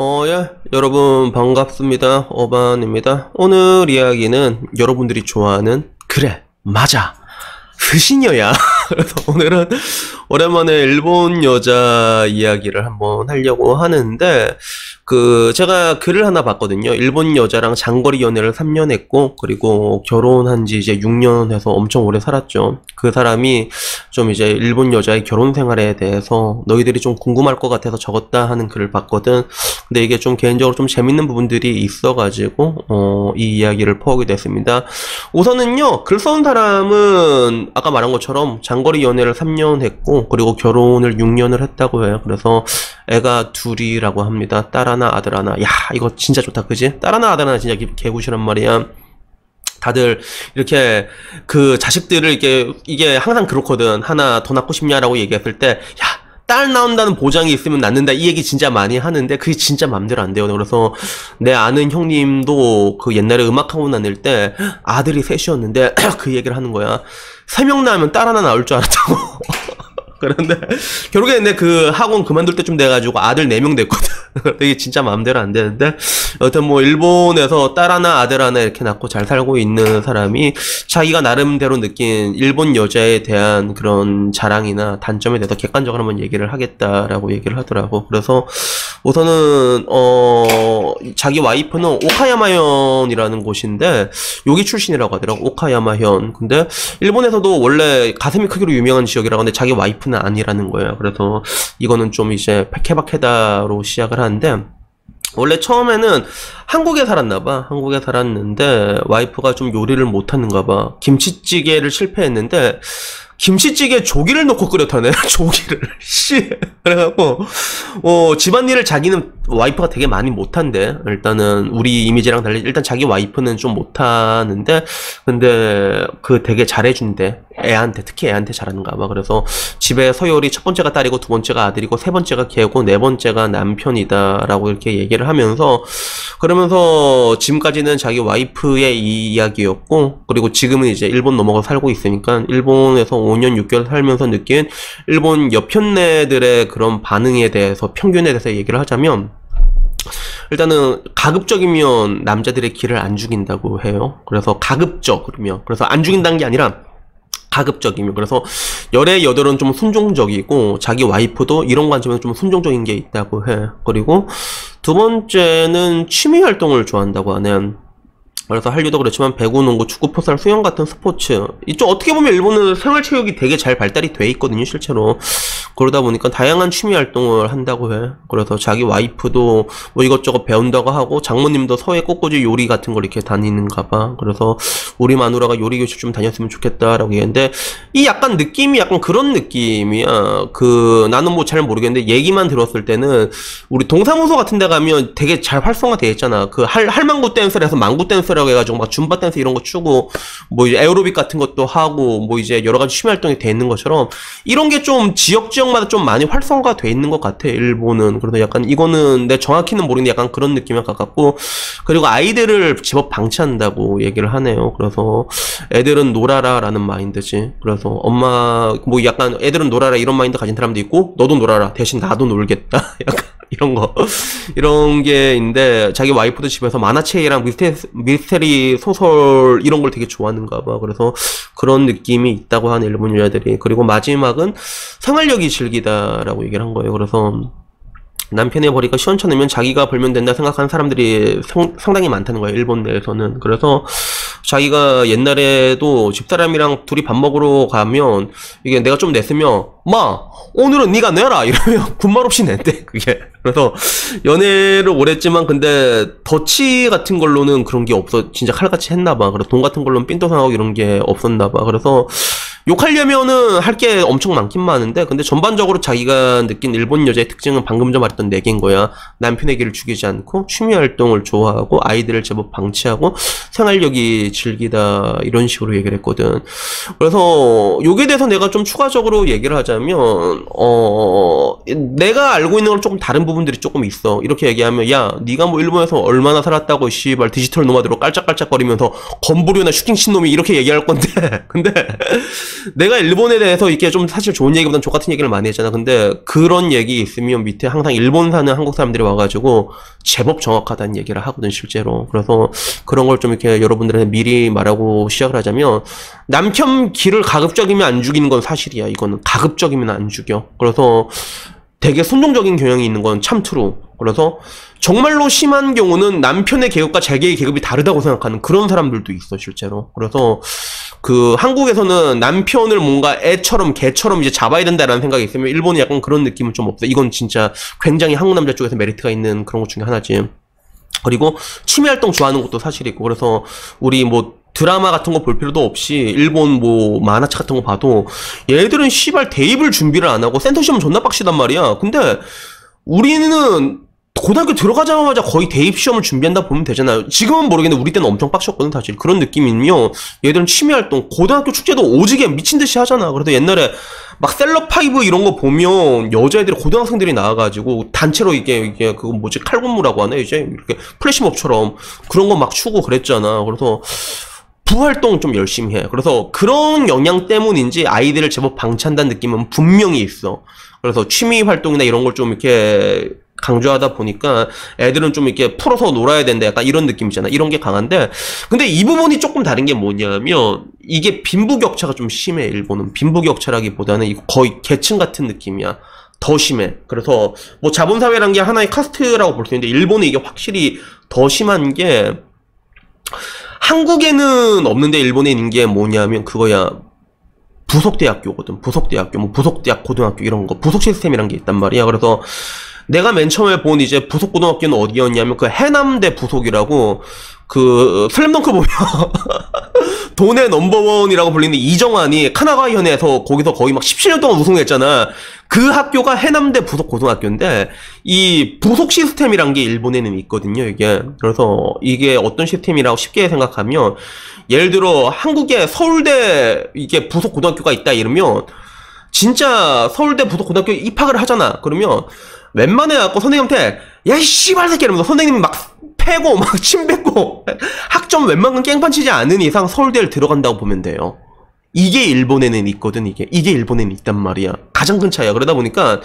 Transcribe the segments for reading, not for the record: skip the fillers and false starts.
예, 여러분 반갑습니다. 어반입니다. 오늘 이야기는 여러분들이 좋아하는 그래, 맞아, 스시녀야. 그래서 오늘은 오랜만에 일본 여자 이야기를 한번 하려고 하는데, 제가 글을 하나 봤거든요. 일본 여자랑 장거리 연애를 3년 했고, 그리고 결혼한 지 이제 6년 해서 엄청 오래 살았죠. 그 사람이 좀 이제 일본 여자의 결혼 생활에 대해서 너희들이 좀 궁금할 것 같아서 적었다 하는 글을 봤거든. 근데 이게 좀 개인적으로 좀 재밌는 부분들이 있어가지고, 이 이야기를 퍼오게 됐습니다. 우선은요, 글 써온 사람은 아까 말한 것처럼 장거리 연애를 3년 했고, 그리고 결혼을 6년을 했다고 해요. 그래서 애가 둘이라고 합니다. 딸 하나, 아들 하나. 야, 이거 진짜 좋다, 그지? 딸 하나, 아들 하나 진짜 개굿이란 말이야. 다들 이렇게 그 자식들을 이게 항상 그렇거든. 하나 더 낳고 싶냐라고 얘기했을 때, 야, 딸 나온다는 보장이 있으면 낳는다, 이 얘기 진짜 많이 하는데 그게 진짜 맘대로 안 돼요. 그래서 내 아는 형님도 그 옛날에 음악학원 다닐 때 아들이 셋이었는데 그 얘기를 하는 거야. 3명 낳으면 딸 하나 나올 줄 알았다고. 그런데 결국에 내 그 학원 그만둘 때쯤 돼가지고 아들 4명 됐거든. 이게 진짜 마음대로 안 되는데, 여튼 뭐 일본에서 딸 하나 아들 하나 이렇게 낳고 잘 살고 있는 사람이 자기가 나름대로 느낀 일본 여자에 대한 그런 자랑이나 단점에 대해서 객관적으로 한번 얘기를 하겠다라고 얘기를 하더라고. 그래서 우선은 자기 와이프는 오카야마현이라는 곳인데 여기 출신이라고 하더라고. 오카야마현. 근데 일본에서도 원래 가슴이 크기로 유명한 지역이라고 하는데 자기 와이프는 아니라는 거예요. 그래서 이거는 좀 이제 케바케다로 시작을 하는데, 원래 처음에는 한국에 살았나봐. 한국에 살았는데 와이프가 좀 요리를 못하는가봐. 김치찌개를 실패했는데 김치찌개에 조기를 넣고 끓였다네. 조기를. 씨. 그래갖고 집안일을 자기는 와이프가 되게 많이 못한대. 일단은 우리 이미지랑 달리 일단 자기 와이프는 좀 못하는데, 근데 되게 잘해준대. 애한테, 특히 애한테 잘하는가 봐. 그래서 집에 서열이 첫 번째가 딸이고 두 번째가 아들이고 세 번째가 걔고 네 번째가 남편이다 라고 이렇게 얘기를 하면서, 그러면서 지금까지는 자기 와이프의 이 이야기였고, 그리고 지금은 이제 일본 넘어가 살고 있으니까 일본에서 5년 6개월 살면서 느낀 일본 여편네들의 그런 반응에 대해서, 평균에 대해서 얘기를 하자면, 일단은 가급적이면 남자들의 기를 안 죽인다고 해요. 그래서 가급적이면, 그래서 안 죽인다는 게 아니라 가급적이면, 그래서 열의 여덟은 좀 순종적이고 자기 와이프도 이런 관점에서 좀 순종적인 게 있다고 해. 그리고 두 번째는 취미 활동을 좋아한다고 하네. 그래서 한류도 그렇지만 배구, 농구, 축구, 풋살, 수영 같은 스포츠, 이쪽 어떻게 보면 일본은 생활체육이 되게 잘 발달이 돼 있거든요, 실제로. 그러다 보니까 다양한 취미 활동을 한다고 해. 그래서 자기 와이프도 뭐 이것저것 배운다고 하고, 장모님도 서해 꽃꽂이 요리 같은 걸 이렇게 다니는가 봐. 그래서 우리 마누라가 요리 교실 좀 다녔으면 좋겠다라고 얘기했는데, 이 약간 느낌이 약간 그런 느낌이야. 나는 뭐 잘 모르겠는데 얘기만 들었을 때는 우리 동사무소 같은 데 가면 되게 잘 활성화되어 있잖아. 할망구 댄스를 해서 망구 댄스를 해가지고 막 줌바 댄스 이런 거 추고, 뭐 이제 에어로빅 같은 것도 하고, 뭐 이제 여러 가지 취미 활동이 돼 있는 것처럼 이런 게 좀 지역마다 좀 많이 활성화가 돼 있는 것 같아, 일본은. 그래서 약간 이거는 내 정확히는 모르겠는데 약간 그런 느낌에 가깝고, 그리고 아이들을 제법 방치한다고 얘기를 하네요. 그래서 애들은 놀아라 라는 마인드지. 그래서 엄마 뭐 약간 애들은 놀아라 이런 마인드 가진 사람도 있고, 너도 놀아라 대신 나도 놀겠다. 약간 이런 게인데, 자기 와이프도 집에서 만화책이랑 미스테리 소설 이런 걸 되게 좋아하는가 봐. 그래서 그런 느낌이 있다고 하는 일본 여자들이. 그리고 마지막은 생활력이 즐기다라고 얘기를 한 거예요. 그래서 남편의 벌이가 시원찮으면 자기가 벌면 된다 생각하는 사람들이 상당히 많다는 거예요, 일본 내에서는. 그래서 자기가 옛날에도 집사람이랑 둘이 밥 먹으러 가면, 이게 내가 좀 냈으면 마 오늘은 네가 내라 이러면 군말 없이 낸대, 그게. 그래서 연애를 오래 했지만 근데 덫이 같은 걸로는 그런 게 없어. 진짜 칼같이 했나봐. 그래서 돈 같은 걸로는 삔또상하고 이런 게 없었나봐. 그래서 욕하려면은 할 게 엄청 많긴 많은데, 근데 전반적으로 자기가 느낀 일본 여자의 특징은 방금 전 말했던 4개인 거야. 남편의 기를 죽이지 않고 취미 활동을 좋아하고 아이들을 제법 방치하고 생활력이 즐기다, 이런 식으로 얘기를 했거든. 그래서 요게 대해서 내가 좀 추가적으로 얘기를 하자면, 내가 알고 있는 건 조금 다른 부분들이 조금 있어. 이렇게 얘기하면, 야, 네가 뭐 일본에서 얼마나 살았다고 씨발 디지털 노마드로 깔짝깔짝거리면서 건부류나 슈팅 신놈이 이렇게 얘기할 건데 근데 내가 일본에 대해서 이게 좀 사실 좋은 얘기보다는 족같은 얘기를 많이 했잖아. 근데 그런 얘기 있으면 밑에 항상 일본 사는 한국 사람들이 와가지고 제법 정확하다는 얘기를 하거든, 실제로. 그래서 그런 걸 좀 이렇게 여러분들한테 미리 말하고 시작을 하자면, 남편 기를 가급적이면 안 죽이는 건 사실이야. 이거는 가급적이면 안 죽여. 그래서 되게 순종적인 경향이 있는 건 참 트루. 그래서 정말로 심한 경우는 남편의 계급과 자기의 계급이 다르다고 생각하는 그런 사람들도 있어, 실제로. 그래서 그 한국에서는 남편을 뭔가 애처럼 개처럼 이제 잡아야 된다라는 생각이 있으면 일본이 약간 그런 느낌은 좀 없어. 이건 진짜 굉장히 한국 남자 쪽에서 메리트가 있는 그런 것 중에 하나지. 그리고 취미 활동 좋아하는 것도 사실이고, 그래서 우리 뭐 드라마 같은 거 볼 필요도 없이 일본 뭐 만화책 같은 거 봐도 얘들은 씨발 대입을 준비를 안 하고 센터 시험 존나 빡시단 말이야. 근데 우리는 고등학교 들어가자마자 거의 대입 시험을 준비한다 보면 되잖아요. 지금은 모르겠는데 우리 때는 엄청 빡셨거든, 사실. 그런 느낌이면 얘들은 취미 활동, 고등학교 축제도 오지게 미친 듯이 하잖아. 그래도 옛날에 막 셀럽5 이런 거 보면 여자애들이 고등학생들이 나와가지고 단체로 이게 그거 뭐지, 칼군무라고 하나, 이제 이렇게 플래시몹처럼 그런 거 막 추고 그랬잖아. 그래서 부활동 좀 열심히 해. 그래서 그런 영향 때문인지 아이들을 제법 방치한다는 느낌은 분명히 있어. 그래서 취미 활동이나 이런 걸 좀 이렇게 강조하다 보니까 애들은 좀 이렇게 풀어서 놀아야 된다, 약간 이런 느낌이잖아. 이런 게 강한데, 근데 이 부분이 조금 다른 게 뭐냐면 이게 빈부격차가 좀 심해. 일본은 빈부격차라기보다는 이거 거의 계층 같은 느낌이야. 더 심해. 그래서 뭐 자본사회란 게 하나의 카스트라고 볼 수 있는데 일본은 이게 확실히 더 심한 게, 한국에는 없는데 일본에 있는 게 뭐냐면 그거야, 부속대학교거든. 부속대학교, 뭐 부속대학 고등학교 이런 거, 부속 시스템이란 게 있단 말이야. 그래서 내가 맨 처음에 본 이제 부속고등학교는 어디였냐면 그 해남대 부속이라고, 그 슬램덩크 보면 돈의 넘버원이라고 불리는 이정환이 카나가 현에서 거기서 거의 막 17년 동안 우승했잖아. 그 학교가 해남대 부속고등학교인데 이 부속 시스템이란 게 일본에는 있거든요, 이게. 그래서 이게 어떤 시스템이라고 쉽게 생각하면, 예를 들어 한국에 서울대 이게 부속고등학교가 있다 이러면 진짜 서울대 부속고등학교 입학을 하잖아. 그러면 웬만해 갖고 선생님한테 야 이 씨발 새끼 이러면서 선생님이 막 패고 막 침 뱉고 학점 웬만큼 깽판 치지 않은 이상 서울대를 들어간다고 보면 돼요. 이게 일본에는 있거든. 이게 일본에는 있단 말이야. 가장 큰 차이야. 그러다 보니까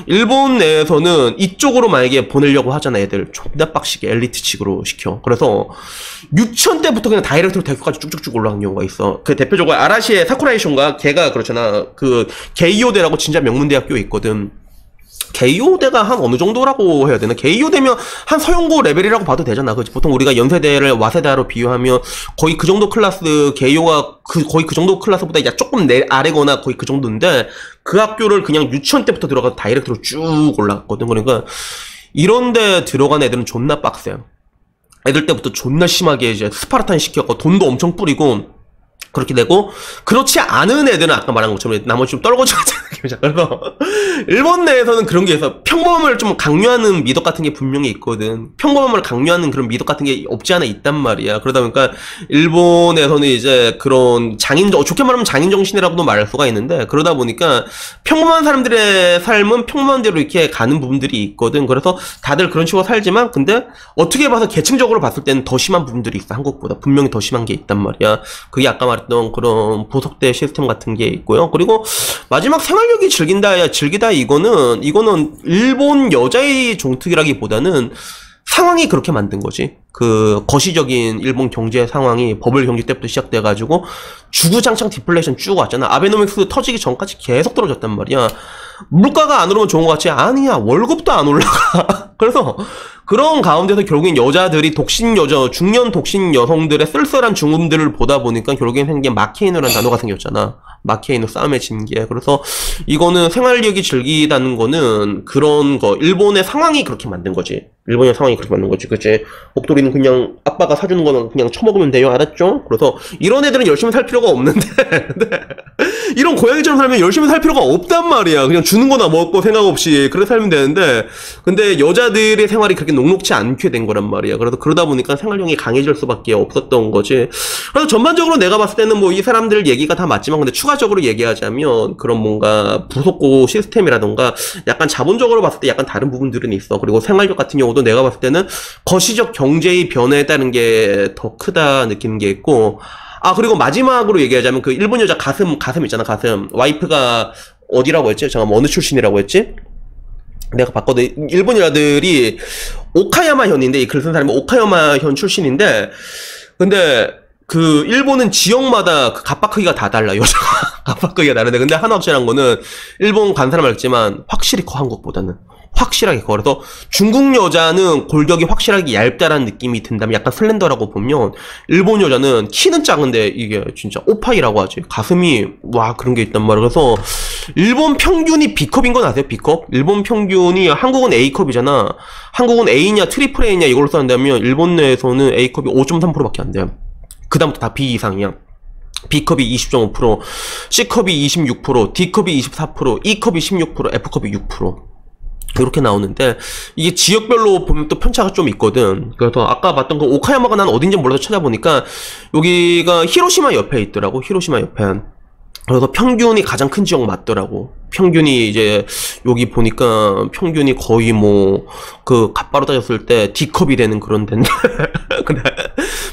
일본 내에서는 이쪽으로 만약에 보내려고 하잖아, 애들 존나 빡시게 엘리트식으로 시켜. 그래서 유치원 때부터 그냥 다이렉트로 대학교까지 쭉쭉쭉 올라간 경우가 있어. 그 대표적으로 아라시의 사쿠라이 숑가 걔가 그렇잖아. 그 게이오대라고 진짜 명문대학교 있거든. 게이오대가 한 어느 정도라고 해야 되나? 게이오대면 한 서영고 레벨이라고 봐도 되잖아. 그치? 보통 우리가 연세대를 와세다로 비유하면 거의 그 정도 클래스, 게이오가 거의 그 정도 클래스보다 야 조금 아래거나 거의 그 정도인데, 그 학교를 그냥 유치원 때부터 들어가서 다이렉트로 쭉 올라갔거든. 그러니까 이런데 들어간 애들은 존나 빡세. 애들 때부터 존나 심하게 이제 스파르탄 시켜갖고 돈도 엄청 뿌리고 그렇게 되고, 그렇지 않은 애들은 아까 말한 것처럼 나머지 좀 떨궈져가지고. 그래서 일본 내에서는 그런 게 있어. 평범함을 좀 강요하는 미덕 같은 게 분명히 있거든. 평범함을 강요하는 그런 미덕 같은 게 없지 않아 있단 말이야. 그러다 보니까 일본에서는 이제 그런 좋게 말하면 장인정신이라고도 말할 수가 있는데, 그러다 보니까 평범한 사람들의 삶은 평범한 대로 이렇게 가는 부분들이 있거든. 그래서 다들 그런 식으로 살지만, 근데 어떻게 봐서 계층적으로 봤을 때는 더 심한 부분들이 있어. 한국보다 분명히 더 심한 게 있단 말이야. 그게 아까 말했던 그런 보석대 시스템 같은 게 있고요. 그리고 마지막 생활력이 즐기다 이거는 일본 여자의 종특이라기보다는 상황이 그렇게 만든 거지. 그 거시적인 일본 경제 상황이 버블 경제 때부터 시작돼가지고 주구장창 디플레이션 쭉 왔잖아. 아베노믹스 터지기 전까지 계속 떨어졌단 말이야. 물가가 안 오르면 좋은 것 같지? 아니야, 월급도 안 올라가. 그래서 그런 가운데서 결국엔 여자들이 중년 독신 여성들의 쓸쓸한 죽음들을 보다 보니까 결국엔 생긴 게 마케인이라는 단어가 생겼잖아. 마케인으로 싸움에 진 게. 그래서 이거는 생활력이 즐기다는 거는 그런 거, 일본의 상황이 그렇게 만든 거지. 일본의 상황이 그렇게 만든 거지. 그치? 목도리는 그냥 아빠가 사주는 거는 그냥 처먹으면 돼요. 알았죠? 그래서 이런 애들은 열심히 살 필요가 없는데 이런 고양이처럼 살면 열심히 살 필요가 없단 말이야. 그냥 주는 거나 먹고 생각 없이 그렇게 살면 되는데, 근데 여자들의 생활이 그렇게 녹록지 않게 된 거란 말이야. 그래서 그러다 보니까 생활력이 강해질 수밖에 없었던 거지. 그래서 전반적으로 내가 봤을 때는 뭐 이 사람들 얘기가 다 맞지만, 근데 추가적으로 얘기하자면 그런 뭔가 부속고 시스템이라던가 약간 자본적으로 봤을 때 약간 다른 부분들은 있어. 그리고 생활력 같은 경우도 내가 봤을 때는 거시적 경제의 변화에 따른 게 더 크다 느끼는 게 있고, 아, 그리고 마지막으로 얘기하자면 그 일본 여자 가슴 있잖아, 가슴. 와이프가 어디라고 했지? 잠깐만, 어느 출신이라고 했지? 내가 봤거든. 일본 여자들이 오카야마 현인데, 이 글 쓴 사람이 오카야마 현 출신인데, 근데 그 일본은 지역마다 그 갑바 크기가 다 달라. 여자가 갑바 크기가 다른데, 근데 하나 확실한 거는 일본 간 사람 알겠지만 확실히 커, 한국보다는. 확실하게 커. 그래서 중국 여자는 골격이 확실하게 얇다라는 느낌이 든다면 약간 슬렌더라고 보면, 일본 여자는 키는 작은데 이게 진짜 오파이라고 하지. 가슴이 와, 그런 게 있단 말이야. 그래서 일본 평균이 B컵인 건 아세요? B컵? 일본 평균이, 한국은 A컵이잖아. 한국은 A냐 트리플 A냐 이걸 써낸다면 일본 내에서는 A컵이 5.3%밖에 안 돼. 그 다음부터 다 B 이상이야. B컵이 20.5%, C컵이 26%, D컵이 24%, E컵이 16%, F컵이 6%. 이렇게 나오는데, 이게 지역별로 보면 또 편차가 좀 있거든. 그래서 아까 봤던 그 오카야마가 난 어딘지 몰라서 찾아보니까 여기가 히로시마 옆에 있더라고. 히로시마 옆에. 그래서 평균이 가장 큰 지역 맞더라고. 평균이 이제 여기 보니까 평균이 거의 뭐 그 갓바로 따졌을 때 D컵이 되는 그런 데인데 근데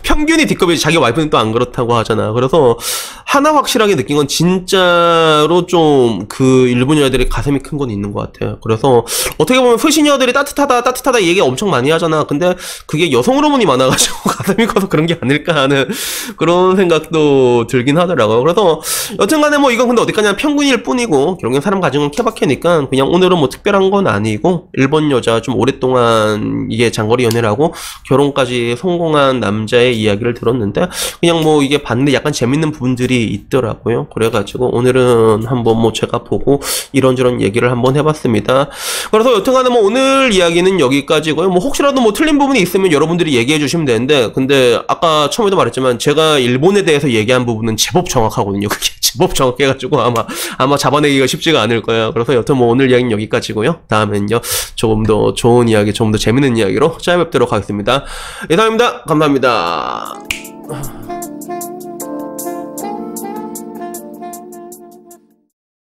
평균이 D컵이지 자기 와이프는 또 안 그렇다고 하잖아. 그래서 하나 확실하게 느낀 건 진짜로 좀 그 일본 여자들이 가슴이 큰 건 있는 것 같아요. 그래서 어떻게 보면 소시녀들이 따뜻하다 얘기 엄청 많이 하잖아. 근데 그게 여성 호르몬이 많아가지고 가슴이 커서 그런 게 아닐까 하는 그런 생각도 들긴 하더라고요. 그래서 여튼간에 뭐 이건 근데 어디까지나 평균일 뿐이고, 결국엔 사람 가정은 케바케니까 그냥 오늘은 뭐 특별한 건 아니고, 일본 여자 좀 오랫동안 이게 장거리 연애를 하고 결혼까지 성공한 남자의 이야기를 들었는데, 그냥 뭐 이게 봤는데 약간 재밌는 부분들이 있더라고요. 그래가지고 오늘은 한번 뭐 제가 보고 이런저런 얘기를 한번 해봤습니다. 그래서 여튼간에 뭐 오늘 이야기는 여기까지고요. 뭐 혹시라도 뭐 틀린 부분이 있으면 여러분들이 얘기해 주시면 되는데, 근데 아까 처음에도 말했지만 제가 일본에 대해서 얘기한 부분은 제법 정확하거든요. 그게 제법 정확해가지고 아마 잡아내기가 쉽지가 않을 거예요. 그래서 여튼 뭐 오늘 이야기는 여기까지고요. 다음엔요 조금 더 좋은 이야기, 조금 더 재밌는 이야기로 찾아뵙도록 하겠습니다. 이상입니다. 감사합니다.